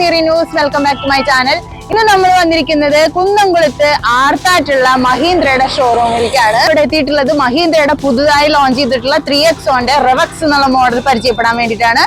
Mercury News. Welcome back to my channel. ഇന്ന് നമ്മൾ വന്നിരിക്കുന്നത് കുന്നംകുളത്ത് ആർത്താറ്റുള്ള മഹീന്ദ്രയുടെ ഷോറൂമിലേക്കാണ്. ഇവിടെ എത്തിയിട്ടുള്ളത് മഹീന്ദ്രയുടെ പുതുതായി ലോഞ്ച് ചെയ്തിട്ടുള്ള 3XOന്റെ റെവക്സ് എന്നുള്ള മോഡൽ പരിചയപ്പെടാൻ വേണ്ടിയിട്ടാണ്.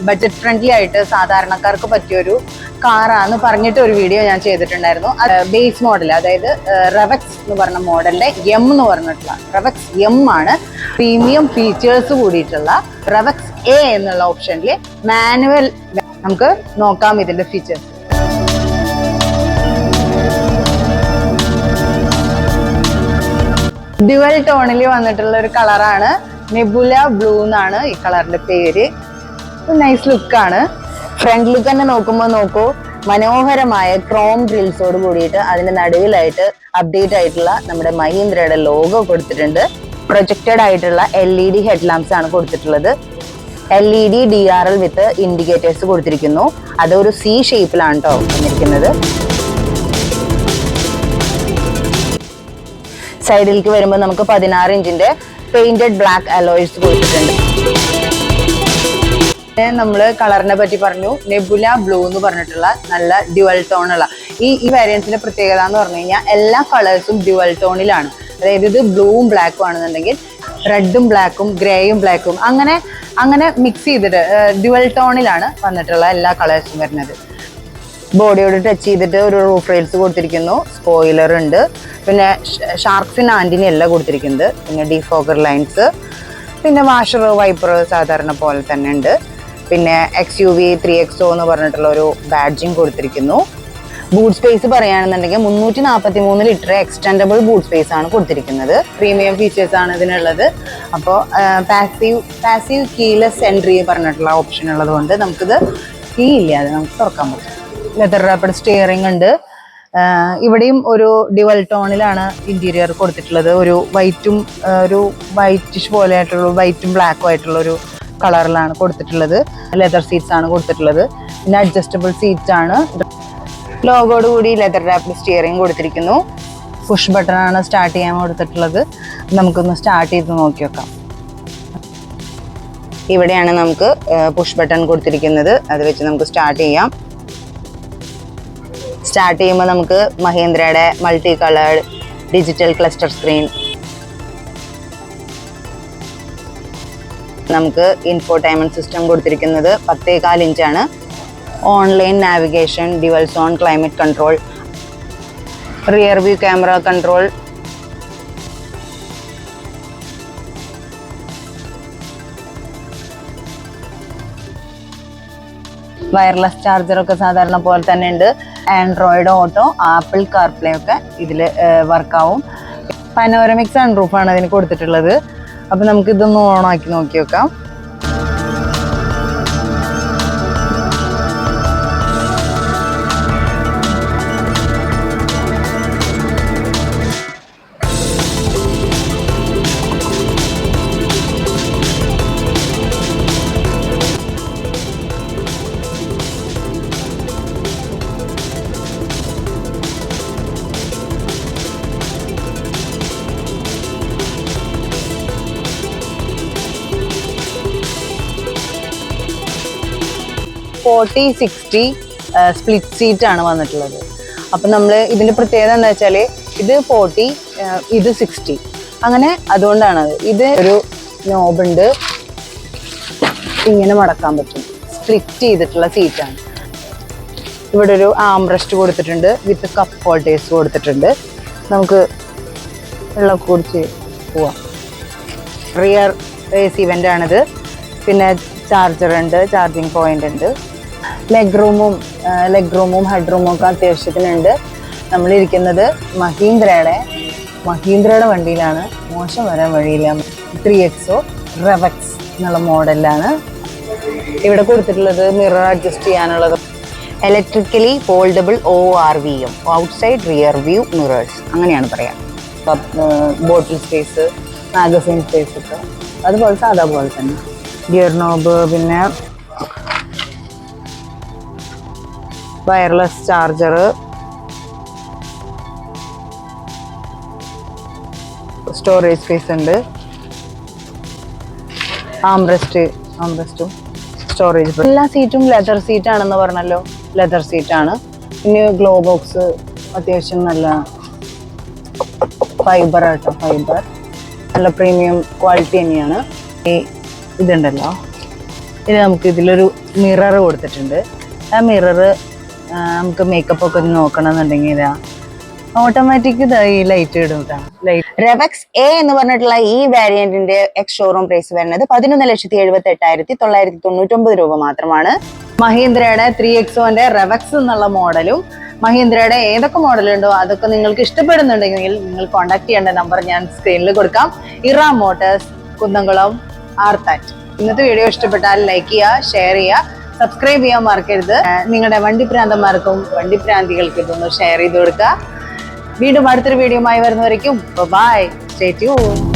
ബഡ്ജറ്റ് ഫ്രണ്ട്ലി ആയിട്ട് സാധാരണക്കാർക്ക് പറ്റിയൊരു കാറാന്ന് പറഞ്ഞിട്ട് ഒരു വീഡിയോ ഞാൻ ചെയ്തിട്ടുണ്ടായിരുന്നു. ബേസ് മോഡൽ, അതായത് റെവക്സ് എന്ന് പറഞ്ഞ മോഡലിന്റെ എം എന്ന് പറഞ്ഞിട്ടുള്ള റെവക്സ് എം ആണ്. പ്രീമിയം ഫീച്ചേഴ്സ് കൂടിയിട്ടുള്ള റെവക്സ് എ എന്നുള്ള ഓപ്ഷനിൽ മാനുവൽ. നമുക്ക് നോക്കാം ഇതിന്റെ ഫീച്ചേഴ്സ്. ഡ്യുവൽ ടോണിൽ വന്നിട്ടുള്ള ഒരു കളറാണ്. നെബുല ബ്ലൂ എന്നാണ് ഈ കളറിന്റെ പേര്. നൈസ് ലുക്കാണ്. ഫ്രണ്ട് ലുക്ക് തന്നെ നോക്കൂ, മനോഹരമായ ക്രോം ഗ്രിൽസോട് കൂടിയിട്ട് അതിന്റെ നടുവിലായിട്ട് അപ്ഡേറ്റ് ആയിട്ടുള്ള നമ്മുടെ മഹീന്ദ്രയുടെ ലോഗോ കൊടുത്തിട്ടുണ്ട്. പ്രൊജക്റ്റഡ് ആയിട്ടുള്ള LED ഹെഡ് ലാംപ്സ് ആണ് കൊടുത്തിട്ടുള്ളത്. LED DRL വിത്ത് ഇൻഡിക്കേറ്റേഴ്സ് കൊടുത്തിരിക്കുന്നു. അതൊരു C ഷേപ്പിലാണ് കേട്ടോ വന്നിരിക്കുന്നത്. സൈഡിലേക്ക് വരുമ്പോൾ നമുക്ക് 16 ഇഞ്ചിന്റെ പെയിന്റഡ് ബ്ലാക്ക് അലോയ്സ് കൊടുത്തിട്ടുണ്ട്. നമ്മള് കളറിനെ പറ്റി പറഞ്ഞു. നെബുല ബ്ലൂ എന്ന് പറഞ്ഞിട്ടുള്ള നല്ല ഡ്യുവൽ ടോണുള്ള ഈ വേരിയൻസിന്റെ പ്രത്യേകത എന്ന് പറഞ്ഞു കഴിഞ്ഞാൽ എല്ലാ കളേഴ്സും ഡ്യുവൽ ടോണിലാണ്. അതായത് ഇത് ബ്ലൂവും ബ്ലാക്കും ആണെന്നുണ്ടെങ്കിൽ റെഡും ബ്ലാക്കും ഗ്രേയും ബ്ലാക്കും അങ്ങനെ മിക്സ് ചെയ്തിട്ട് ഡ്യുവൽ ടോണിലാണ് വന്നിട്ടുള്ള എല്ലാ കളേഴ്സും വരുന്നത്. ബോഡിയോട് ടച്ച് ചെയ്തിട്ട് ഒരു റൂഫ് റെയിൽസ് കൊടുത്തിരിക്കുന്നു. സ്പോയിലർ ഉണ്ട്. പിന്നെ ഷാർക്ക് ഫിൻ ആന്റിനി എല്ലാം കൊടുത്തിരിക്കുന്നത്. പിന്നെ ഡിഫോഗർ ലൈൻസ്, പിന്നെ വാഷർ വൈപ്പർ സാധാരണ പോലെ തന്നെ ഉണ്ട്. പിന്നെ XUV 3XO എന്ന് പറഞ്ഞിട്ടുള്ള ഒരു ബാഡ്ജിങ് കൊടുത്തിരിക്കുന്നു. ബൂട്ട് സ്പേസ് പറയുകയാണെന്നുണ്ടെങ്കിൽ 343 ലിറ്റർ എക്സ്റ്റൻഡബിൾ ബൂട്ട് സ്പേസ് ആണ് കൊടുത്തിരിക്കുന്നത്. പ്രീമിയം ഫീച്ചേഴ്സ് ആണ് ഇതിനുള്ളത്. അപ്പോൾ പാസീവ് കീലെസ് എൻട്രി പറഞ്ഞിട്ടുള്ള ഓപ്ഷൻ ഉള്ളത് കൊണ്ട് നമുക്കിത് കീ ഇല്ലാതെ നമുക്ക് തുറക്കാൻ പറ്റും. ലെതർ റാപ്പഡ് സ്റ്റിയറിംഗ് ഉണ്ട്. ഇവിടെയും ഒരു ഡ്യുവൽ ടോണിലാണ് ഇന്റീരിയർ കൊടുത്തിട്ടുള്ളത്. ഒരു വൈറ്റിഷ് പോലെ ആയിട്ടുള്ള വൈറ്റും ബ്ലാക്കും ആയിട്ടുള്ള ഒരു കളറിലാണ് കൊടുത്തിട്ടുള്ളത്. ലെതർ സീറ്റ്സ് ആണ് കൊടുത്തിട്ടുള്ളത്. പിന്നെ അഡ്ജസ്റ്റബിൾ സീറ്റ്സ് ആണ്. ലോഗോട് കൂടി ലെതർ റാപ്ഡ് സ്റ്റിയറിംഗ് കൊടുത്തിരിക്കുന്നു. പുഷ് ബട്ടൺ ആണ് സ്റ്റാർട്ട് ചെയ്യാൻ കൊടുത്തിട്ടുള്ളത്. നമുക്കൊന്ന് സ്റ്റാർട്ട് ചെയ്ത് നോക്കി നോക്കാം. ഇവിടെയാണ് നമുക്ക് പുഷ് ബട്ടൺ കൊടുത്തിരിക്കുന്നത്. അത് വെച്ച് നമുക്ക് സ്റ്റാർട്ട് ചെയ്യാം. സ്റ്റാർട്ട് ചെയ്യുമ്പോൾ നമുക്ക് മഹീന്ദ്രയുടെ multi coloured digital cluster screen, നമുക്ക് ഇൻഫോടൈൻമെന്റ് സിസ്റ്റം കൊടുത്തിരിക്കുന്നത് 10.4 ഇഞ്ചാണ്. Online navigation, dual zone climate control, rear view camera control, wireless ചാർജറൊക്കെ സാധാരണ പോലെ തന്നെ ഉണ്ട്. ആൻഡ്രോയിഡ് ഓട്ടോ, ആപ്പിൾ കാർപ്ലേ ഒക്കെ ഇതിൽ വർക്കാവും. പനോരമിക് സൺറൂഫാണ് അതിന് കൊടുത്തിട്ടുള്ളത്. അപ്പം നമുക്കിതൊന്ന് ഓണാക്കി നോക്കി നോക്കാം. (40-60) സ്പ്ലിറ്റ് സീറ്റ് ആണ് വന്നിട്ടുള്ളത്. അപ്പം നമ്മൾ ഇതിൻ്റെ പ്രത്യേകത എന്താ വെച്ചാൽ ഇത് 40, ഇത് 60, അങ്ങനെ അതുകൊണ്ടാണത്. ഇത് ഒരു നോബുണ്ട്, ഇങ്ങനെ മടക്കാൻ പറ്റും. സ്പ്ലിറ്റ് ചെയ്തിട്ടുള്ള സീറ്റാണ്. ഇവിടെ ഒരു ആംബ്രസ്റ്റ് കൊടുത്തിട്ടുണ്ട്. വിത്ത് കപ്പ് ഹോൾഡേഴ്സ് കൊടുത്തിട്ടുണ്ട്. നമുക്ക് വെള്ളം കുടിച്ച് പോവാം. റിയർ AC വെൻ്റ് ആണിത്. പിന്നെ ചാർജർ ഉണ്ട്, ചാർജിങ് പോയിന്റ് ഉണ്ട്. ലെഗ് റൂമും ഹെഡ് റൂമും ഒക്കെ അത്യാവശ്യത്തിനുണ്ട്. നമ്മളിരിക്കുന്നത് മഹീന്ദ്രയുടെ വണ്ടിയിലാണ്. മോശം വരാൻ വഴിയില്ല. 3XO റെവക്സ് എന്നുള്ള മോഡലിലാണ്. ഇവിടെ കൊടുത്തിട്ടുള്ളത് മിറർ അഡ്ജസ്റ്റ് ചെയ്യാനുള്ളത്. Electrically foldable ORVM, outside rear view mirrors, അങ്ങനെയാണ് പറയാം. ബോട്ടിൽ സ്പേസ്, മാഗസിൻ സ്പേസ് ഒക്കെ അതുപോലെ സാധാ പോലെ തന്നെ. ഗിയർ നോബ്, പിന്നെ വയർലെസ് ചാർജർ, സ്റ്റോറേജ് സ്പേസ് ഉണ്ട്, ആംറെസ്റ്റും സ്റ്റോറേജ്. എല്ലാ സീറ്റും ലെതർ സീറ്റ് ആണെന്ന് പറഞ്ഞല്ലോ, ലെതർ സീറ്റ് ആണ്. പിന്നെ ഗ്ലോ ബോക്സ് അത്യാവശ്യം നല്ല ഫൈബർ ആട്ടോ, ഫൈബർ നല്ല പ്രീമിയം ക്വാളിറ്റി തന്നെയാണ്. ഈ ഇതുണ്ടല്ലോ, ഇത് നമുക്ക് ഇതിലൊരു മിറർ കൊടുത്തിട്ടുണ്ട്. ആ മിറർ നമുക്ക് മേക്കപ്പ് ഒക്കെ നോക്കണമെന്നുണ്ടെങ്കിൽ ഇതാ ഓട്ടോമാറ്റിക് ഈ ലൈറ്റ് ഇടും കേട്ടോ. റെവക്സ് എ എന്ന് പറഞ്ഞിട്ടുള്ള ഈ വേരിയന്റിന്റെ എക്സ് ഷോറൂം പ്രൈസ് വരുന്നത് 11,78,999 രൂപ മാത്രമാണ്. മഹീന്ദ്രയുടെ 3XO റെവക്സ് എന്നുള്ള മോഡലും മഹീന്ദ്രയുടെ ഏതൊക്കെ മോഡലുണ്ടോ അതൊക്കെ നിങ്ങൾക്ക് ഇഷ്ടപ്പെടുന്നുണ്ടെങ്കിൽ നിങ്ങൾ കോൺടാക്ട് ചെയ്യേണ്ട നമ്പർ ഞാൻ സ്ക്രീനിൽ കൊടുക്കാം. ഇറ മോട്ടോഴ്സ്, കുന്നംകുളം, ആർത്താറ്റ്. ഇന്നത്തെ വീഡിയോ ഇഷ്ടപ്പെട്ടാൽ ലൈക്ക് ചെയ്യുക, ഷെയർ ചെയ്യുക, സബ്സ്ക്രൈബ് ചെയ്യാൻ മറക്കരുത്. നിങ്ങളുടെ വണ്ടിപ്രാന്തന്മാർക്കും വണ്ടിപ്രാന്തികൾക്കും ഇതൊന്ന് ഷെയർ ചെയ്ത് കൊടുക്കുക. വീണ്ടും അടുത്തൊരു വീഡിയോയുമായി വരുന്നവരേക്കും ബൈ, സ്റ്റേ ട്യൂൺ.